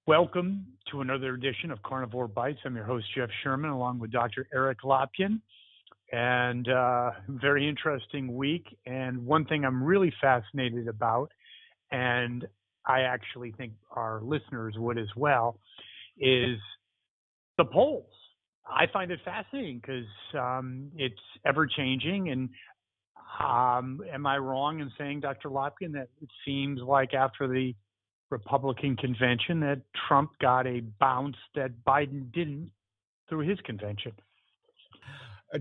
Welcome to another edition of Carnivore Bites. I'm your host, Jeff Sherman, along with Dr. Eric Lopkin. And very interesting week. And one thing I'm really fascinated about, and I actually think our listeners would as well, is the polls. I find it fascinating because it's ever-changing. And am I wrong in saying, Dr. Lopkin, that it seems like after the Republican convention that Trump got a bounce that Biden didn't through his convention?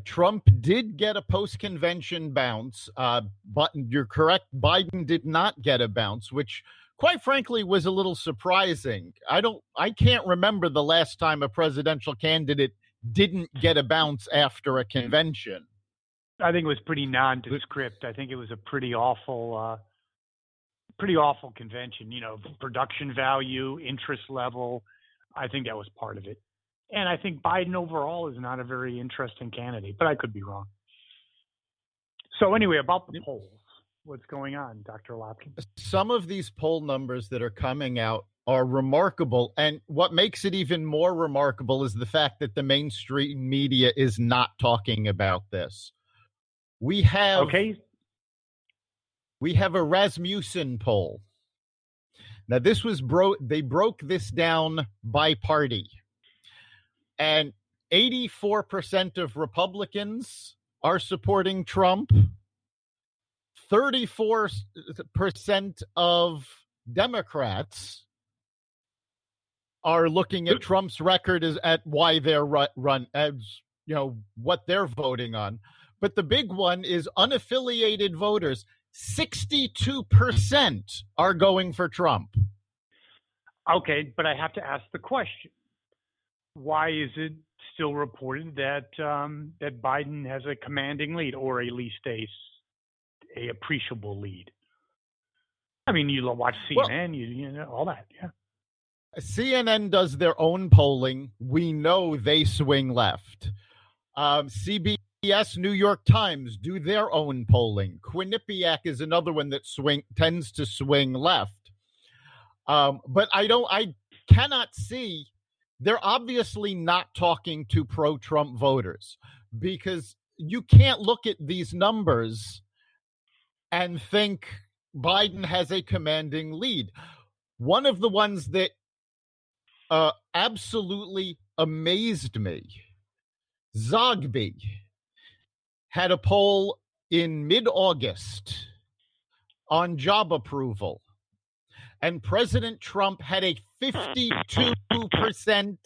Trump did get a post-convention bounce, but you're correct. Biden did not get a bounce, which quite frankly was a little surprising. I can't remember the last time a presidential candidate didn't get a bounce after a convention. I think it was pretty nondescript. I think it was a pretty awful convention, production value, interest level. I think that was part of it. And I think Biden overall is not a very interesting candidate, but I could be wrong. So anyway, about the polls, what's going on, Dr. Lopkin? Some of these poll numbers that are coming out are remarkable. And what makes it even more remarkable is the fact that the mainstream media is not talking about this. We have a Rasmussen poll. Now, this was they broke this down by party. And 84% of Republicans are supporting Trump. 34% of Democrats are looking at Trump's record as at why they're run as what they're voting on. But the big one is unaffiliated voters. 62% are going for Trump. Okay, but I have to ask the question. Why is it still reported that that Biden has a commanding lead, or at least a appreciable lead? I mean, you watch CNN, you know all that, yeah. CNN does their own polling. We know they swing left. CBS, New York Times do their own polling. Quinnipiac is another one that tends to swing left. But I cannot see. They're obviously not talking to pro-Trump voters, because you can't look at these numbers and think Biden has a commanding lead. One of the ones that absolutely amazed me, Zogby had a poll in mid-August on job approval, and President Trump had a 52%.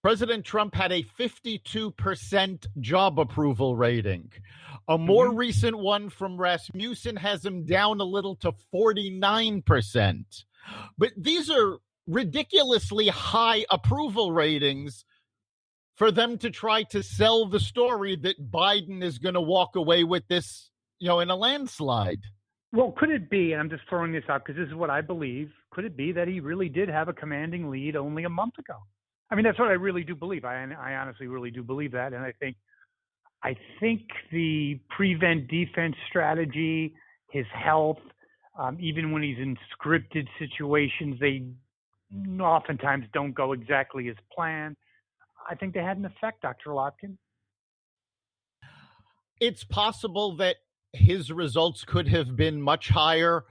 President Trump had a 52% job approval rating. A more recent one from Rasmussen has him down a little to 49%. But these are ridiculously high approval ratings for them to try to sell the story that Biden is going to walk away with this, in a landslide. Well, could it be, and I'm just throwing this out because this is what I believe, could it be that he really did have a commanding lead only a month ago? I mean, that's what I really do believe. I honestly really do believe that. And I think the prevent defense strategy, his health, even when he's in scripted situations, they oftentimes don't go exactly as planned. I think they had an effect, Dr. Lopkin. It's possible that his results could have been much higher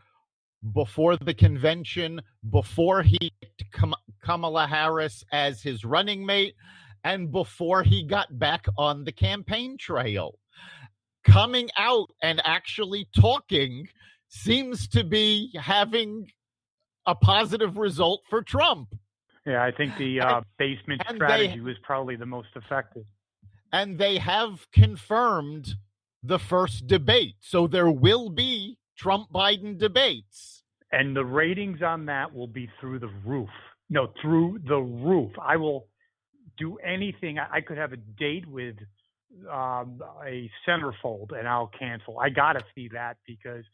before the convention, before he picked Kamala Harris as his running mate, and before he got back on the campaign trail. Coming out and actually talking seems to be having a positive result for Trump. Yeah, I think the basement strategy was probably the most effective. And they have confirmed the first debate. So there will be Trump-Biden debates. And the ratings on that will be through the roof. No, through the roof. I will do anything. I could have a date with a centerfold and I'll cancel. I got to see that because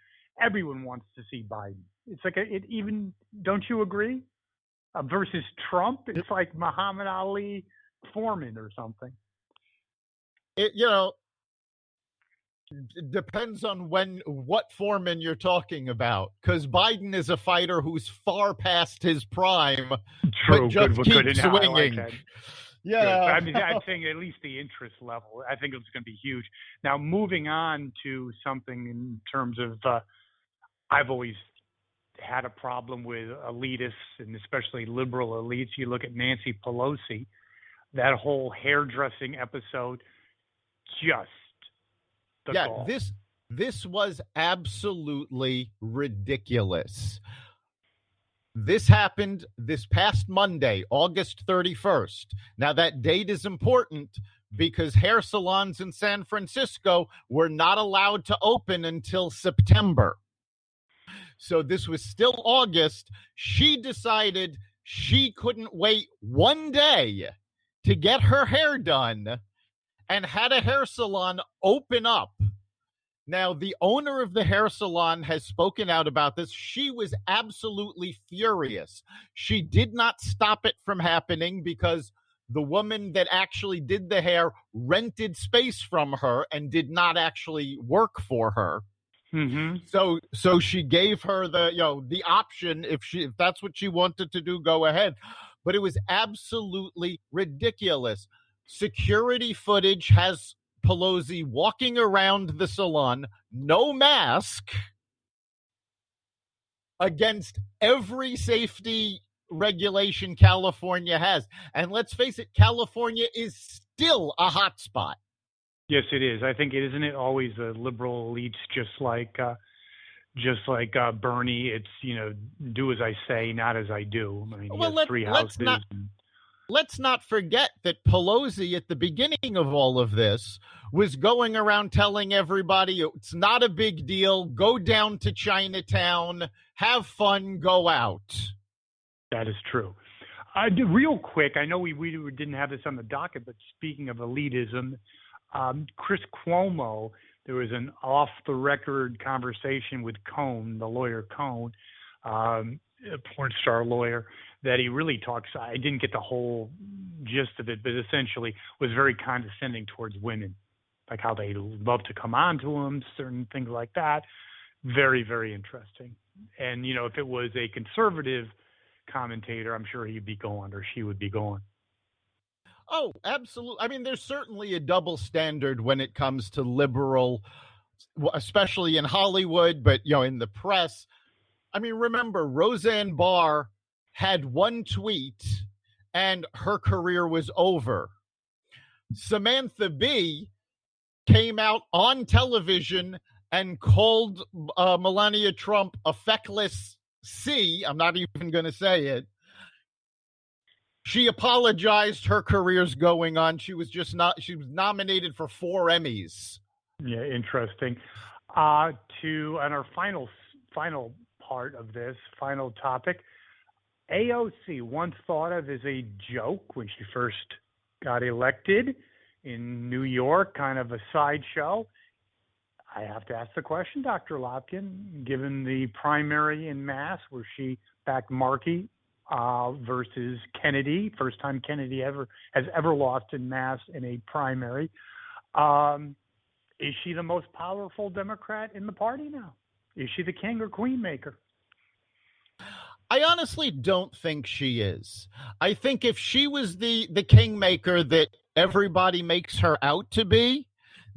everyone wants to see Biden. It's like don't you agree? Versus Trump, it's like Muhammad Ali Foreman or something. Depends on what Foreman you're talking about, because Biden is a fighter who's far past his prime, but True. just Good. keeps No, I like swinging. that. Good. But Yeah. I mean, I'm saying at least the interest level, I think it's going to be huge. Now, moving on to something in terms of, I've always had a problem with elitists and especially liberal elites. You look at Nancy Pelosi, that whole hairdressing episode, just the Yeah, gall. this was absolutely ridiculous. This happened this past Monday, August 31st. Now, that date is important because hair salons in San Francisco were not allowed to open until September. So this was still August. She decided she couldn't wait one day to get her hair done and had a hair salon open up. Now, the owner of the hair salon has spoken out about this. She was absolutely furious. She did not stop it from happening because the woman that actually did the hair rented space from her and did not actually work for her. Mm-hmm. So she gave her the option if that's what she wanted to do, go ahead. But it was absolutely ridiculous. Security footage has Pelosi walking around the salon, no mask, against every safety regulation California has. And let's face it, California is still a hot spot. Yes, it is. I think isn't it always the liberal elites, just like Bernie. It's do as I say, not as I do. I mean, he has three houses. Let's not forget that Pelosi, at the beginning of all of this, was going around telling everybody it's not a big deal. Go down to Chinatown, have fun, go out. That is true. Real quick, I know we didn't have this on the docket, but speaking of elitism, Chris Cuomo, there was an off-the-record conversation with Cohn, the lawyer Cohn, a porn star lawyer, that he really talks. I didn't get the whole gist of it, but essentially was very condescending towards women, like how they love to come on to him, certain things like that. Very, very interesting. And, if it was a conservative commentator, I'm sure he'd be going, or she would be going. Oh, absolutely. I mean, there's certainly a double standard when it comes to liberal, especially in Hollywood, but, in the press. I mean, remember, Roseanne Barr had one tweet and her career was over. Samantha Bee came out on television and called Melania Trump a feckless C. I'm not even going to say it. She apologized. Her career's going on. She was nominated for 4 Emmys. Yeah, interesting. On our final part of this, final topic, AOC, once thought of as a joke when she first got elected in New York, kind of a sideshow. I have to ask the question, Dr. Lopkin, given the primary in Mass where she backed Markey versus Kennedy, first time Kennedy has ever lost in Mass in a primary. Is she the most powerful Democrat in the party now? Is she the king or queen maker? I honestly don't think she is. I think if she was the kingmaker that everybody makes her out to be,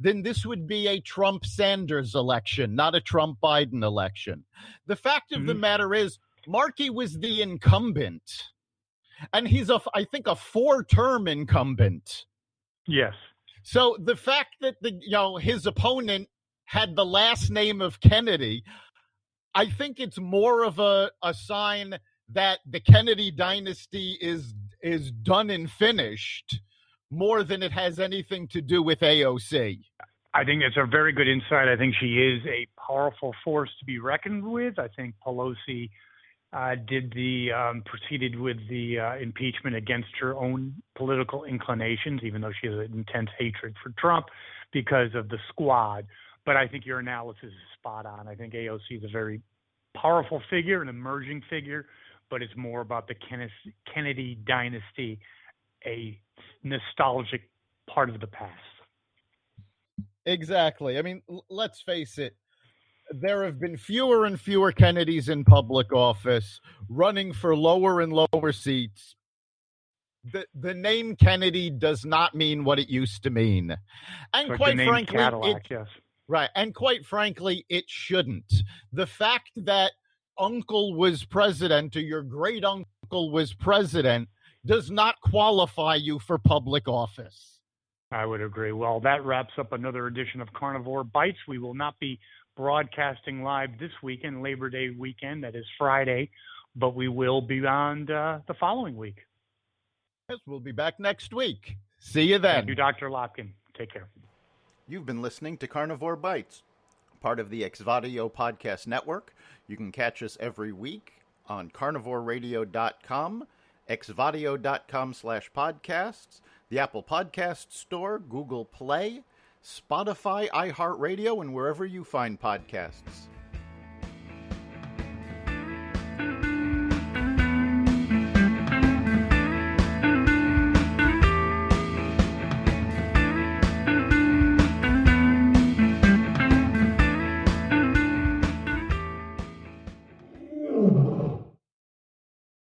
then this would be a Trump-Sanders election, not a Trump-Biden election. The fact of the matter is, Markey was the incumbent, and he's I think a 4-term incumbent. Yes. So the fact that his opponent had the last name of Kennedy, I think it's more of a sign that the Kennedy dynasty is done and finished, more than it has anything to do with AOC. I think that's a very good insight. I think she is a powerful force to be reckoned with. I think Pelosi proceeded with the impeachment against her own political inclinations, even though she has an intense hatred for Trump because of the squad. But I think your analysis is spot on. I think AOC is a very powerful figure, an emerging figure, but it's more about the Kennedy dynasty, a nostalgic part of the past. Exactly. I mean, let's face it. There have been fewer and fewer Kennedys in public office, running for lower and lower seats. The name Kennedy does not mean what it used to mean. And like quite the name frankly, Cadillac, yes. Right. And quite frankly, it shouldn't. The fact that uncle was president or your great uncle was president does not qualify you for public office. I would agree. Well, that wraps up another edition of Carnivore Bites. We will not be broadcasting live this weekend, Labor Day weekend, that is Friday, but we will be on the following week. Yes, we'll be back next week. See you then. Thank you, Dr. Lopkin. Take care. You've been listening to Carnivore Bites, part of the Exvadio Podcast Network. You can catch us every week on carnivoreradio.com, exvadio.com/podcasts, the Apple Podcast Store, Google Play, Spotify, iHeartRadio, and wherever you find podcasts.